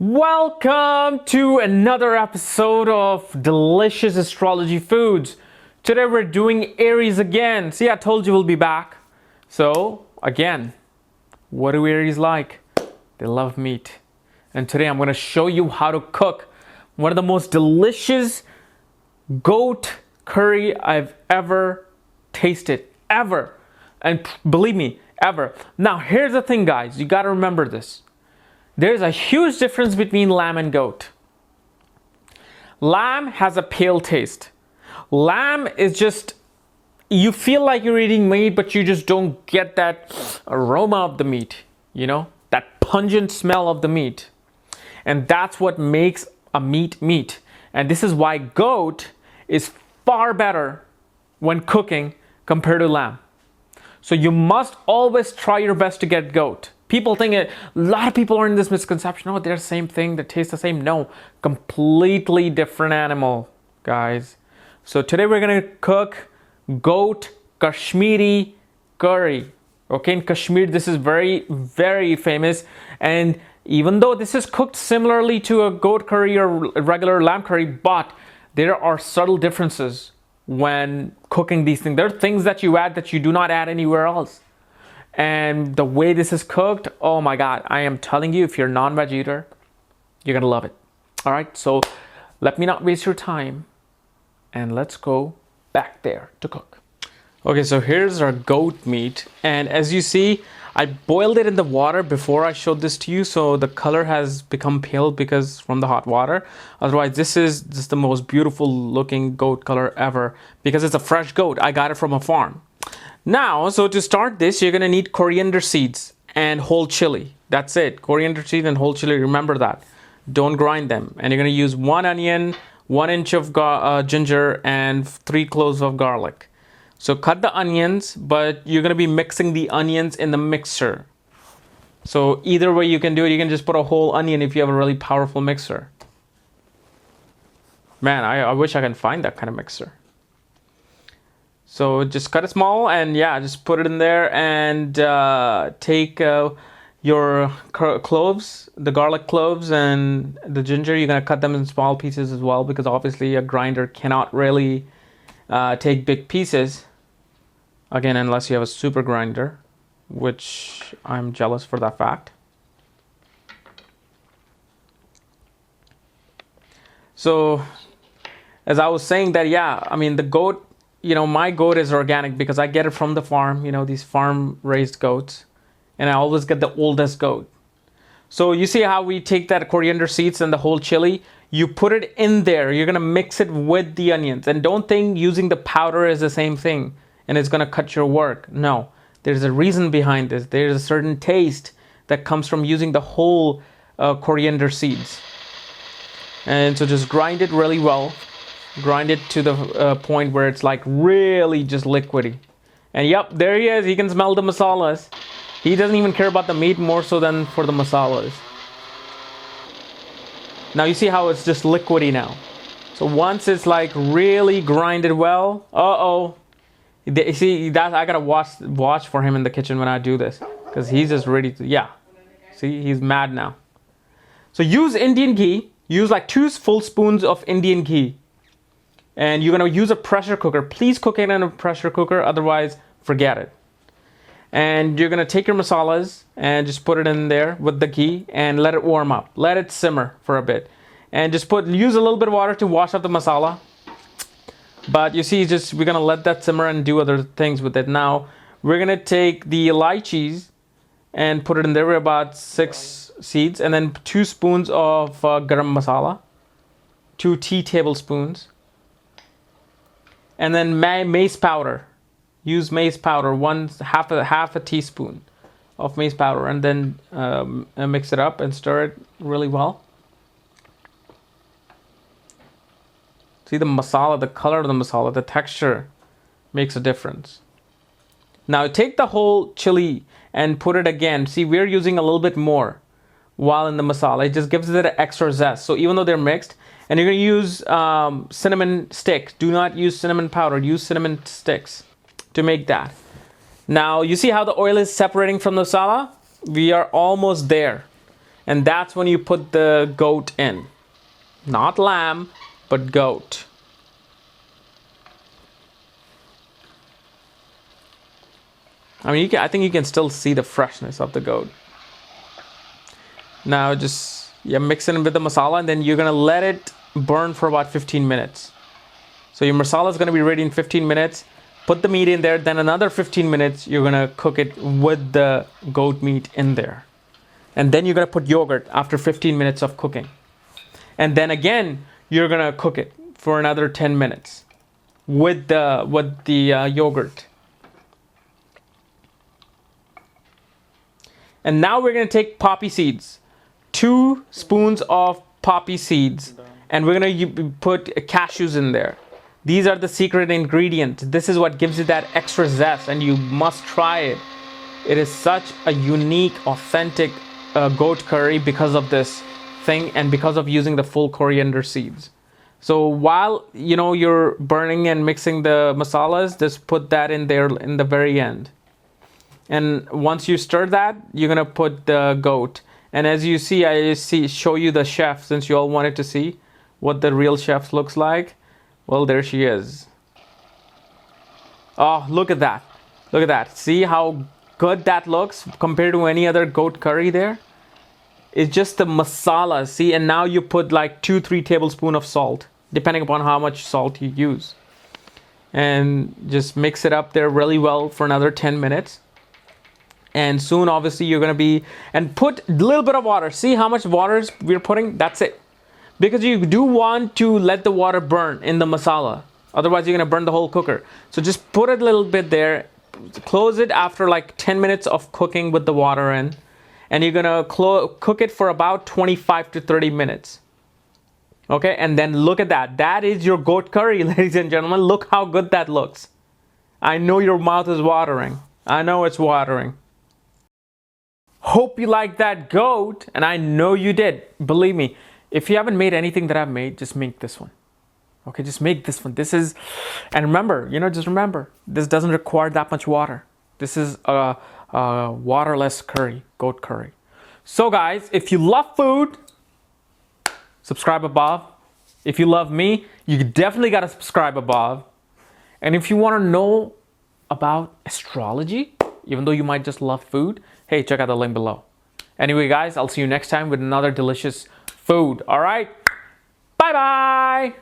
Welcome to another episode of Delicious Astrology Foods. Today we're doing Aries again. See, I told you we'll be back. So, again, what do Aries like? They love meat. And today I'm going to show you how to cook one of the most delicious goat curry I've ever tasted. Ever. And believe me, ever. Now, here's the thing, guys. You got to remember this. There's a huge difference between lamb and goat. Lamb has a pale taste. Lamb is just, you feel like you're eating meat, but you just don't get that aroma of the meat, that pungent smell of the meat. And that's what makes a meat meat. And this is why goat is far better when cooking compared to lamb. So you must always try your best to get goat. People think a lot of people are in this misconception. Oh, they're the same thing. They taste the same. No, completely different animal, guys. So today we're going to cook goat Kashmiri curry. Okay, in Kashmir, this is very, very famous. And even though this is cooked similarly to a goat curry or a regular lamb curry, but there are subtle differences when cooking these things. There are things that you add that you do not add anywhere else. And the way this is cooked, oh my God, I am telling you, if you're a non-veg eater, you're gonna love it. All right, so let me not waste your time and let's go back there to cook. Okay, so here's our goat meat. And as you see, I boiled it in the water before I showed this to you. So the color has become pale because from the hot water. Otherwise, this is just the most beautiful looking goat color ever because it's a fresh goat. I got it from a farm. Now, so to start this, you're going to need coriander seeds and whole chili. That's it. Coriander seeds and whole chili. Remember that. Don't grind them. And you're going to use 1 onion, 1 inch of ginger, and 3 cloves of garlic. So cut the onions, but you're going to be mixing the onions in the mixer. So either way you can do it. You can just put a whole onion if you have a really powerful mixer. Man, I wish I can find that kind of mixer. So just cut it small and yeah, just put it in there and take your cloves, the garlic cloves and the ginger. You're going to cut them in small pieces as well because obviously a grinder cannot really take big pieces. Again, unless you have a super grinder, which I'm jealous for that fact. So as I was saying that, yeah, I mean the goat, my goat is organic because I get it from the farm, these farm raised goats. And I always get the oldest goat. So you see how we take that coriander seeds and the whole chili, you put it in there. You're going to mix it with the onions. And don't think using the powder is the same thing and it's going to cut your work. No, there's a reason behind this. There's a certain taste that comes from using the whole coriander seeds. And so just grind it really well. Grind it to the point where it's like really just liquidy. And yep, there he is. He can smell the masalas. He doesn't even care about the meat more so than for the masalas. Now you see how it's just liquidy now. So once it's like really grinded well, you see that I gotta watch for him in the kitchen when I do this because he's just ready to, yeah. See, he's mad now. So use Indian ghee. Use like 2 full spoons of Indian ghee. And you're going to use a pressure cooker. Please cook it in a pressure cooker. Otherwise, forget it. And you're going to take your masalas and just put it in there with the ghee and let it warm up. Let it simmer for a bit. And just use a little bit of water to wash up the masala. But you see, we're going to let that simmer and do other things with it. Now, we're going to take the elaichis and put it in there. We're about 6 seeds. And then 2 spoons of garam masala. 2 tea tablespoons. And then mace powder. Use mace powder, half a teaspoon of mace powder, and then mix it up and stir it really well. See the masala, the color of the masala, the texture makes a difference. Now take the whole chili and put it again. See, we're using a little bit more while in the masala. It just gives it an extra zest. So even though they're mixed, and you're going to use cinnamon stick. Do not use cinnamon powder. Use cinnamon sticks to make that. Now, you see how the oil is separating from the masala? We are almost there. And that's when you put the goat in. Not lamb, but goat. I mean, I think you can still see the freshness of the goat. Now just mix it in with the masala, and then you're gonna let it burn for about 15 minutes. So your masala is gonna be ready in 15 minutes. Put the meat in there, then another 15 minutes you're gonna cook it with the goat meat in there. And then you're gonna put yogurt after 15 minutes of cooking. And then again, you're gonna cook it for another 10 minutes with the yogurt. And now we're gonna take poppy seeds, 2 spoons of poppy seeds, and we're gonna put cashews in there. These are the secret ingredient. This is what gives it that extra zest, and you must try it. It is such a unique, authentic goat curry because of this thing and because of using the full coriander seeds. So while you're burning and mixing the masalas, just put that in there in the very end. And once you stir that, you're gonna put the goat. And as you see, show you the chef, since you all wanted to see what the real chef looks like. Well, there she is. Oh, look at that. Look at that. See how good that looks compared to any other goat curry there? It's just the masala, see? And now you put like 2-3 tablespoons of salt, depending upon how much salt you use. And just mix it up there really well for another 10 minutes. And soon, obviously, you're going to be... And put a little bit of water. See how much water we're putting? That's it. Because you do want to let the water burn in the masala. Otherwise, you're going to burn the whole cooker. So just put a little bit there. Close it after like 10 minutes of cooking with the water in. And you're going to cook it for about 25 to 30 minutes. Okay, and then look at that. That is your goat curry, ladies and gentlemen. Look how good that looks. I know your mouth is watering. I know it's watering. Hope you liked that goat, and I know you did. Believe me, if you haven't made anything that I've made, just make this one. Okay, just make this one. This is, and remember, just remember, this doesn't require that much water. This is a waterless curry, goat curry. So guys, if you love food, subscribe above. If you love me, you definitely got to subscribe above. And if you want to know about astrology, even though you might just love food, hey, check out the link below. Anyway, guys, I'll see you next time with another delicious food. All right? Bye-bye.